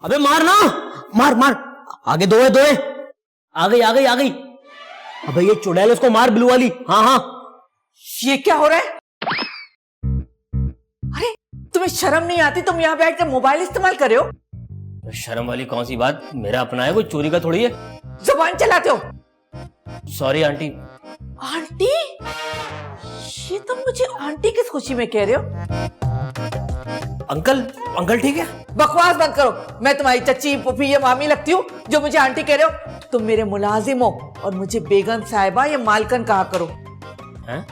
अबे मार ना, मार मार, आगे दो है, दो है, आ गई आ गई आ गई। अबे ये चुड़ैल, उसको मार, ब्लू वाली। हाँ हाँ। ये क्या हो रहा है? अरे तुम्हें शर्म नहीं आती? तुम यहाँ बैठ कर मोबाइल इस्तेमाल कर रहे हो। शर्म वाली कौन सी बात, मेरा अपना है, कोई चोरी का थोड़ी है। जुबान चलाते हो। Sorry aunty. आंटी? ये तुम मुझे आंटी किस खुशी में कह रहे हो? अंकल, अंकल ठीक है। बकवास बंद करो। मैं तुम्हारी चच्ची, पुफी या मामी लगती हूँ जो मुझे आंटी कह रहे हो? तुम मेरे मुलाजिम हो और मुझे बेगम साहिबा या मालकन कहा करो। हैं?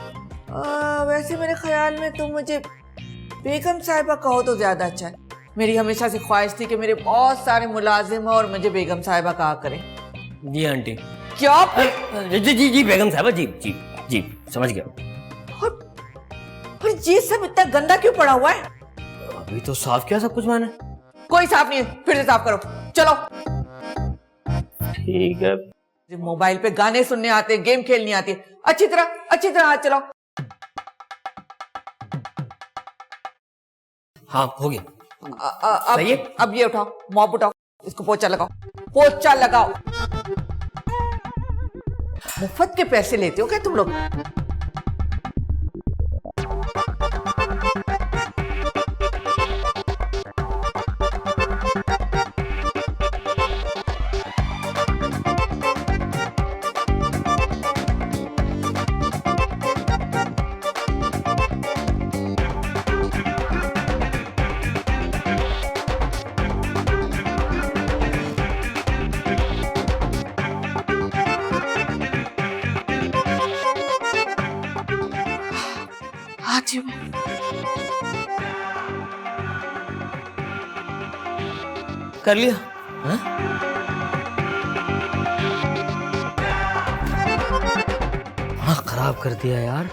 वैसे मेरे ख्याल में तुम मुझे बेगम साहिबा कहो तो ज्यादा अच्छा है। मेरी हमेशा से ख्वाहिश थी कि मेरे बहुत सारे मुलाजिम हो और मुझे बेगम साहिबा कहा करें। जी आंटी। क्या? जी जी जी बेगम साहबा, जी जी जी, समझ गया। और ये सब इतना गंदा क्यों पड़ा हुआ है? अभी तो साफ किया सब कुछ मैंने। कोई साफ नहीं है, फिर से साफ करो। चलो। ठीक है। मोबाइल पे गाने सुनने आते, गेम खेलनी आती है। अच्छी तरह हाथ चलाओ। हाँ हो गया। सही है। अब ये उठाओ, मॉप उठाओ, इसको पोछा लगाओ, पोछा लगाओ। मुफ्त के पैसे लेते हो क्या तुम लोग? आती हूँ। कर लिया? हाँ? हाँ खराब कर दिया यार।